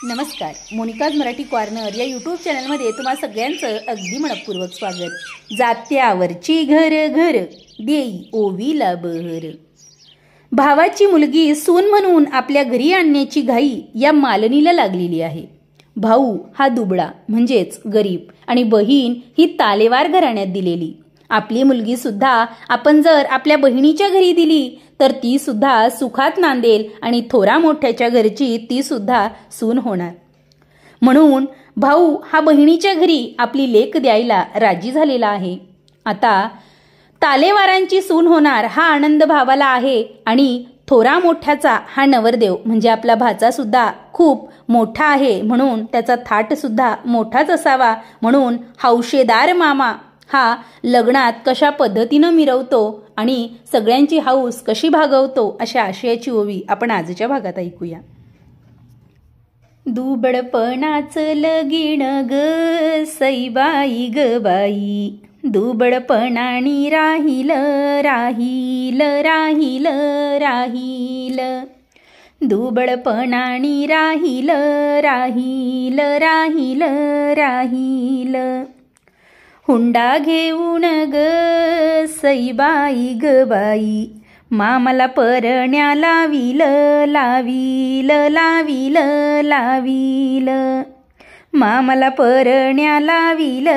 नमस्कार. Monika's Marathi corner या YouTube चॅनलमध्ये तुम्हा सगळ्यांचं अगदी मनपूर्वक स्वागत. जात्यावरची घर घर देई ओवीला बहर. भावाची मुलगी सून म्हणून आपल्या घरी आणण्याची घाई या मालनीला लागलेली आहे. भाऊ हा दुबळा म्हणजेच गरीब आणि बहीण ही तालेवार घराण्यात दिलेली. आपली मुलगी सुद्धा आपण जर आपल्या बहिणीच्या घरी दिली तर ती सुद्धा सुखात नांदेल आणि थोरा मोठ्याच्या घरची ती सुद्धा सून होणार. म्हणून भाऊ हा बहिणीच्या घरी आपली लेक द्यायला राजी झालेला आहे. आता तालेवारांची सून होणार हा आनंद भावाला आहे आणि थोरा मोठ्याचा हा नवरदेव म्हणजे आपला भाचा सुद्धा खूप मोठा आहे म्हणून त्याचा थाट सुद्धा मोठाच असावा म्हणून हौशेदार मामा हा लग्नात कशा पद्धतीनं मिरवतो आणि सगळ्यांची हौस कशी भागवतो अशा आशयाची ओवी आपण आजच्या भागात ऐकूया. दुबळपणाचं लगीण ग सईबाई ग बाई, दुबळपणानी राहील राहील राहील राहील, दुबळपणानी राहील राहील राहील राहील. हुंडा घेऊन ग सईबाई ग बाई, मामाला परण्या लावील लावील लावील लावील, मामाला परण्या लावील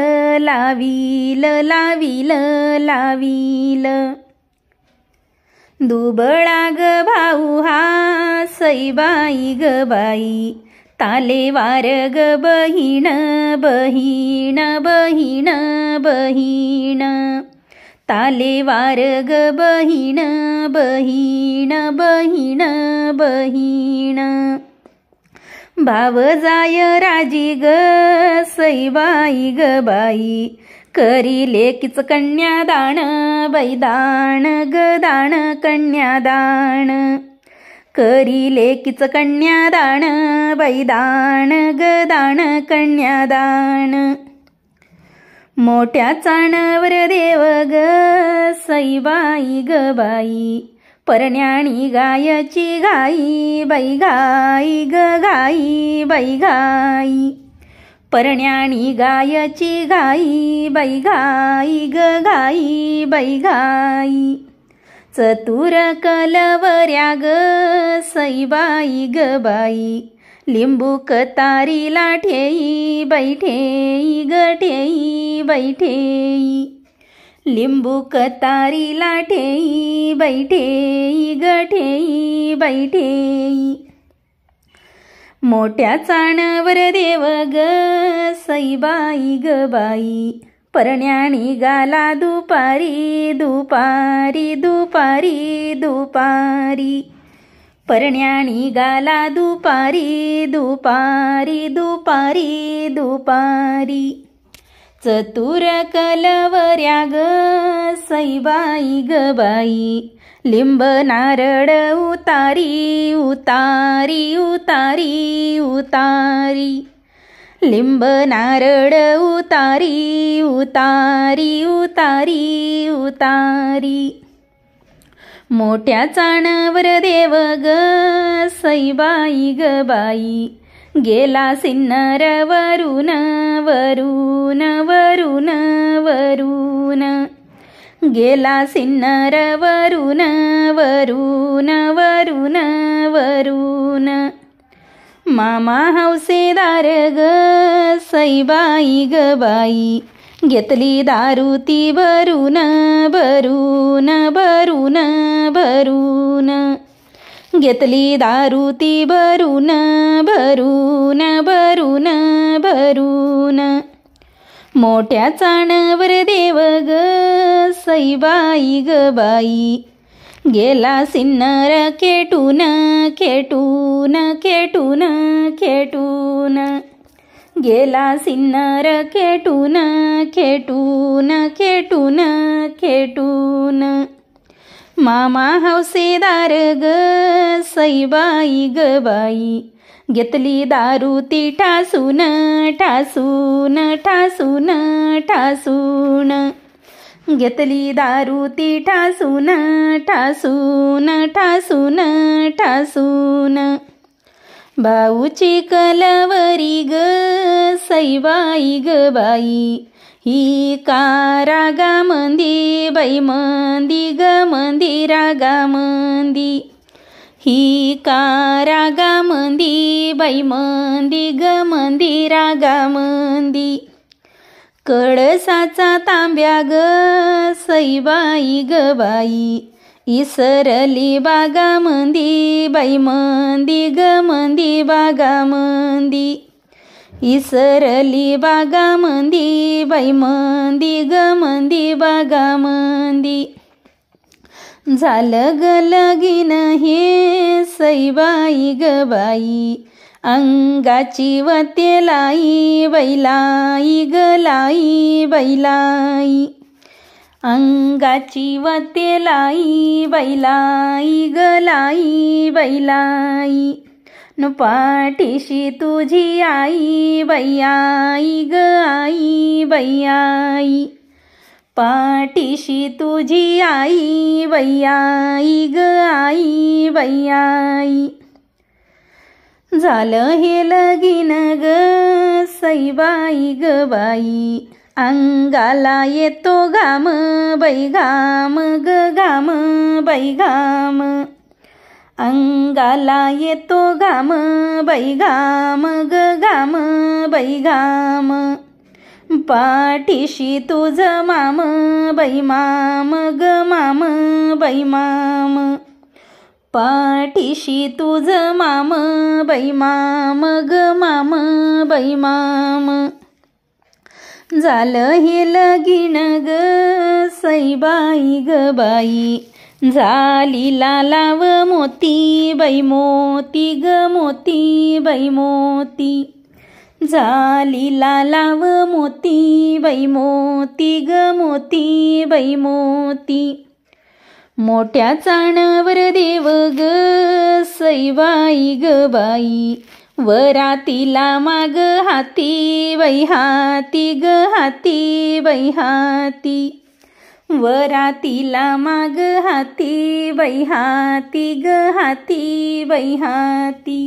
लावील लावील लावील. दुबळा ग भाऊ हा सईबाई ग बाई, तालेवार ग बहीण बहीण बहीण बहीण, तालेवार ग बहीण बहीण बहीण बहीण. भाव जाय राजी ग सईबाई ग बाई, करी लेकीच कन्यादान बैदान ग दान कन्यादान, करी लेकीच कन्यादान बैदान ग दान कन्यादान. मोठ्या चाणवर देव ग सईबाई ग बाई, परण्याणी गायची घाई बाई घाई ग घाई बाई घाई, परण्याणी गायची घाई बाई घाई ग घाई बाई घाई. चतुर कलवऱ्या ग सईबाई ग बाई, लिंबू कतारीला ठेई बैठेई ग ठेई बैठेई, लिंबू कतारीला ठेई बैठेई ग ठेई बैठेई. मोठ्या चाणवर देव ग सईबाई ग बाई, परण्याणी गाला दुपारी दुपारी दुपारी दुपारी, परण्याणी गाला दुपारी दुपारी दुपारी दुपारी. चतुर कलवऱ्या ग सईबाई ग बाई, लिंब नारळ उतारी उतारी उतारी उतारी, लिंब नारळ उतारी उतारी उतारी उतारी. मोठ्या चाणवर देव ग सईबाई ग बाई, गेला सिन्नर वरून वरून वरून वरून, गेला सिन्नर वरून वरून वरून वरून. मामा हौसेदार ग सईबाई ग बाई, घेतली दारू ती भरून भरून भरून भरून, घेतली दारू ती भरून भरून भरून भरून. मोठ्या चाणवर देव ग सईबाई ग बाई, गेला सिन्नर खेटून खेटून खेटून खेटून, गेला सिन्नर खेटून खेटून खेटून खेटून. मामा हौसेदार ग सईबाई ग बाई, घेतली दारू ती ठासून ठासून ठासून ठासून, घेतली दारू ती ठासून ठासून ठासून ठासून. भाऊची कलावरी ग सईबाई ग बाई, ही का रागामंदी बाई मंदी ग मंदी रागामंदी, ही का रागामंदी बाई मंदी ग मंदी रागामंदी. कळसाचा तांब्या ग सईबाई ग बाई, इसरली बागामंदी बाई मंदी ग मंदी बागामंदी, इसरली बागामंदी बाई मंदी ग मंदी बागामंदी. झालं ग लगीन हे सईबाई ग बाई, अंगाची वतेलाई बैलाई ग लाई बैलाई, अंगाची वतेलाई बैलाई ग लाई बैलाई. न पाठीशी तुझी आई बाई आई ग आई बाई आई, पाठीशी तुझी आई बाई आई ग आई बाई आई. झालं हे लगीन ग सईबाई ग बाई, अंगाला येतो घाम बाई घाम ग घाम बाई घाम, अंगाला येतो घाम बाई घाम ग घाम बाई घाम. पाठीशी तुझं माम बाई माम ग माम बाई माम, पाठीशी तुझं माम बाई माम ग माम बाई माम. झालं हे लगीन ग सईबाई ग बाई, झाली लालाव मोती बाई मोती ग मोती बाई मोती, झाली लालाव मोती बाई मोती ग मोती बाई मोती. मोठ्या चाणावर देव ग सईबाई ग बाई, वरातीला माग हाती बाई हाती ग हाती बाई हाती, वरातीला माग हाती बाई हाती ग हाती बाई हाती.